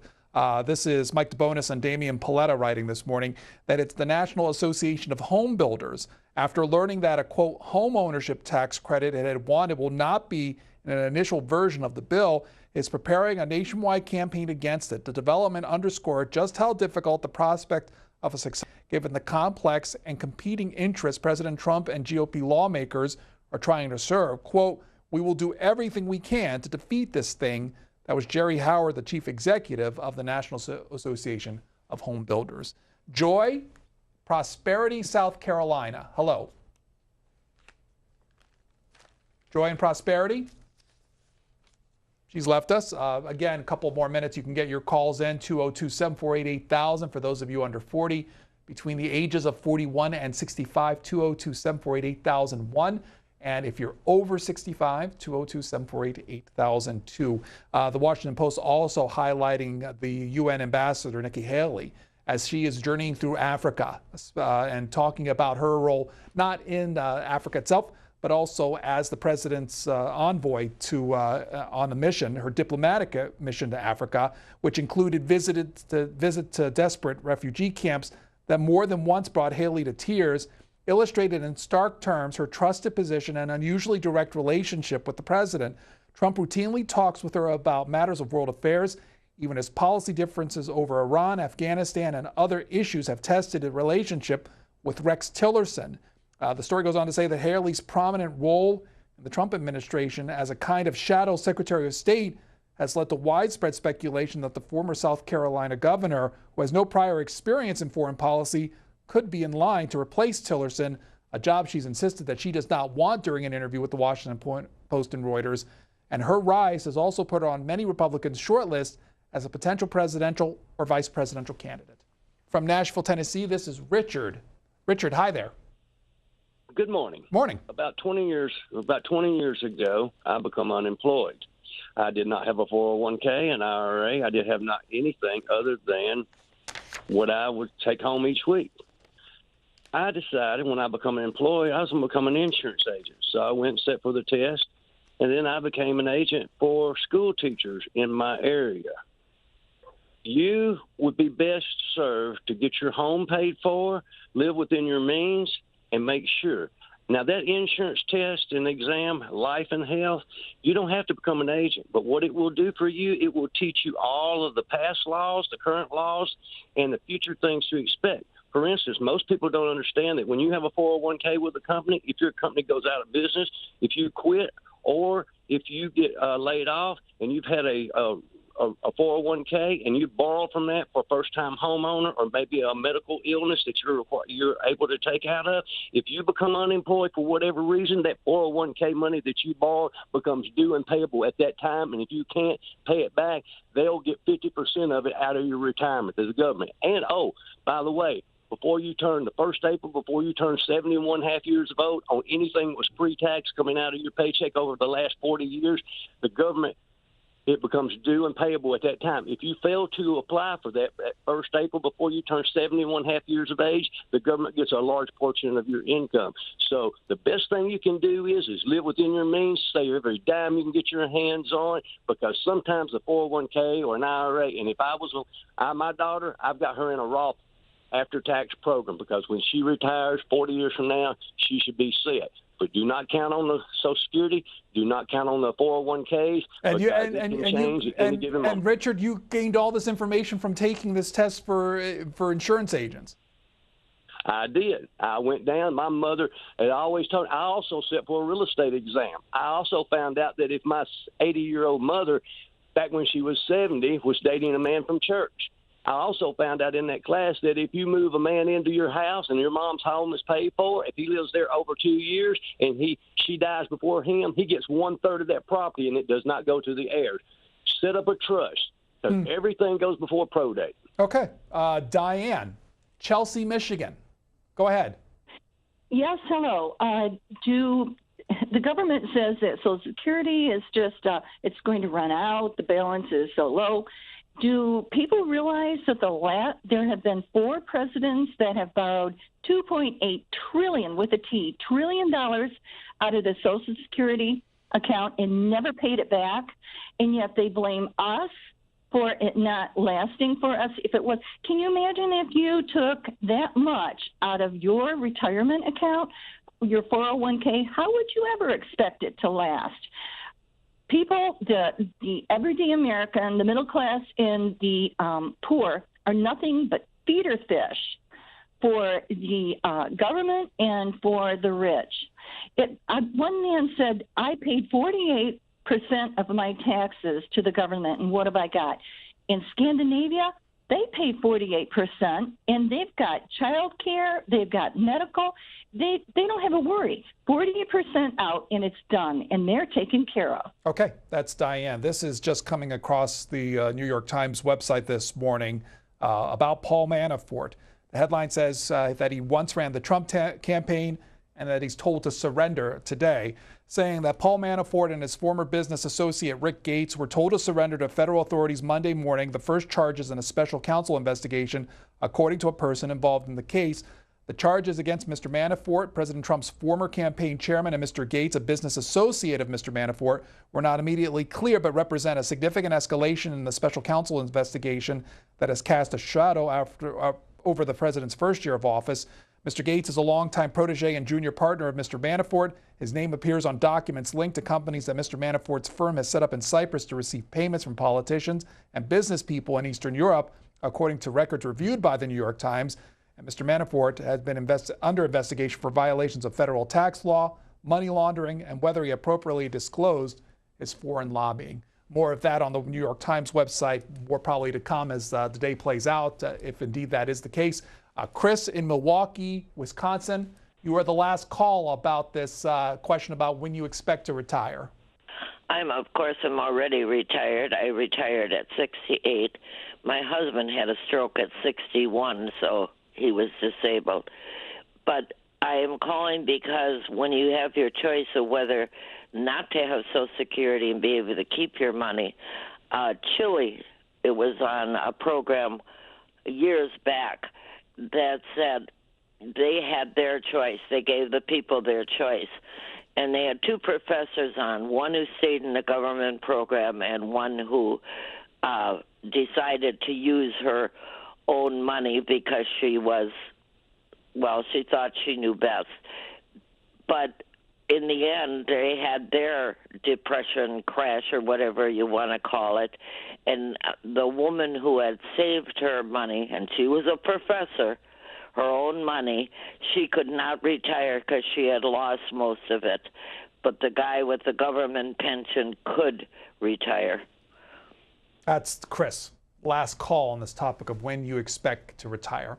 This is Mike DeBonis and Damian Paletta writing this morning that it's the National Association of Home Builders, after learning that a, quote, home ownership tax credit it had wanted will not be in an initial version of the bill, is preparing a nationwide campaign against it. The development underscored just how difficult the prospect of a success, given the complex and competing interests President Trump and GOP lawmakers are trying to serve. Quote, "We will do everything we can to defeat this thing." That was Jerry Howard, the chief executive of the National Association of Home Builders. Joy, Prosperity, South Carolina. Hello. Joy and Prosperity. She's left us. Again, a couple more minutes. You can get your calls in, 202-748-8000 for those of you under 40. Between the ages of 41 and 65, 202-748-8001. And if you're over 65, 202-748-8002. The Washington Post also highlighting the UN ambassador, Nikki Haley, as she is journeying through Africa and talking about her role, not in Africa itself, but also as the president's envoy on the mission, her diplomatic mission to Africa, which included visit to desperate refugee camps that more than once brought Haley to tears, illustrated in stark terms her trusted position and unusually direct relationship with the president. Trump routinely talks with her about matters of world affairs, even as policy differences over Iran, Afghanistan, and other issues have tested a relationship with Rex Tillerson. The story goes on to say that Haley's prominent role in the Trump administration as a kind of shadow Secretary of State has led to widespread speculation that the former South Carolina governor, who has no prior experience in foreign policy, could be in line to replace Tillerson, a job she's insisted that she does not want during an interview with the Washington Post and Reuters. And her rise has also put her on many Republicans' shortlist as a potential presidential or vice presidential candidate. From Nashville, Tennessee, this is Richard. Richard, hi there. Good morning. Morning. About 20 years ago, I become unemployed. I did not have a 401k, an IRA. I did have not anything other than what I would take home each week. I decided when I become an employee, I was going to become an insurance agent. So I went and sat for the test, and then I became an agent for school teachers in my area. You would be best served to get your home paid for, live within your means, and make sure. Now, that insurance test and exam, life and health, you don't have to become an agent. But what it will do for you, it will teach you all of the past laws, the current laws, and the future things to expect. For instance, most people don't understand that when you have a 401k with a company, if your company goes out of business, if you quit, or if you get laid off and you've had a 401k and you borrow from that for first-time homeowner or maybe a medical illness that you're able to take out of, if you become unemployed for whatever reason, that 401k money that you borrowed becomes due and payable at that time, and if you can't pay it back, they'll get 50% of it out of your retirement to the government. And, oh, by the way, before you turn the 1st April, before you turn 71.5 years of age, on anything that was pre-tax coming out of your paycheck over the last 40 years, the government, it becomes due and payable at that time. If you fail to apply for that at 1st April before you turn 71.5 years of age, the government gets a large portion of your income. So the best thing you can do is live within your means, save every dime you can get your hands on, because sometimes a 401k or an IRA, and if my daughter, I've got her in a Roth after-tax program, because when she retires 40 years from now, she should be set. But do not count on the Social Security. Do not count on the 401ks. And Richard, you gained all this information from taking this test for insurance agents. I did. I went down. My mother had always told me. I also sat for a real estate exam. I also found out that if my 80-year-old mother, back when she was 70, was dating a man from church, I also found out in that class that if you move a man into your house and your mom's home is paid for, if he lives there over 2 years and she dies before him, he gets 1/3 of that property, and it does not go to the heirs. Set up a trust, because everything goes before probate. Okay. Diane, Chelsea, Michigan. Go ahead. Yes, hello. The government says that Social Security is just, it's going to run out. The balance is so low. Do people realize that there have been 4 presidents that have borrowed $2.8 trillion with a T, $trillion out of the Social Security account and never paid it back, and yet they blame us for it not lasting for us? If it was, can you imagine if you took that much out of your retirement account, your 401k? How would you ever expect it to last? People, the everyday American, the middle class, and the poor are nothing but feeder fish for the government and for the rich. One man said, I paid 48% of my taxes to the government, and what have I got? In Scandinavia, they pay 48%, and they've got child care, they've got medical. They don't have a worry. 48% out, and it's done, and they're taken care of. Okay, that's Diane. This is just coming across the New York Times website this morning about Paul Manafort. The headline says that he once ran the Trump campaign and that he's told to surrender today, saying that Paul Manafort and his former business associate Rick Gates were told to surrender to federal authorities Monday morning, the first charges in a special counsel investigation, according to a person involved in the case. The charges against Mr. Manafort, President Trump's former campaign chairman, and Mr. Gates, a business associate of Mr. Manafort, were not immediately clear, but represent a significant escalation in the special counsel investigation that has cast a shadow over the president's first year of office. Mr. Gates is a longtime protege and junior partner of Mr. Manafort. His name appears on documents linked to companies that Mr. Manafort's firm has set up in Cyprus to receive payments from politicians and business people in Eastern Europe, according to records reviewed by the New York Times. And Mr. Manafort has been under investigation for violations of federal tax law, money laundering, and whether he appropriately disclosed his foreign lobbying. More of that on the New York Times website, more probably to come as the day plays out, if indeed that is the case. Chris in Milwaukee, Wisconsin, you are the last call about this question about when you expect to retire. I'm already retired. I retired at 68. My husband had a stroke at 61, so he was disabled. But I am calling because when you have your choice of whether not to have Social Security and be able to keep your money, Chile, it was on a program years back that said they had their choice. They gave the people their choice. and they had two professors on, one who stayed in the government program and one who decided to use her own money because she thought she knew best. But in the end, they had their depression crash or whatever you want to call it, and the woman who had saved her money, and she was a professor, her own money, she could not retire because she had lost most of it. But the guy with the government pension could retire. That's Chris. Last call on this topic of when you expect to retire.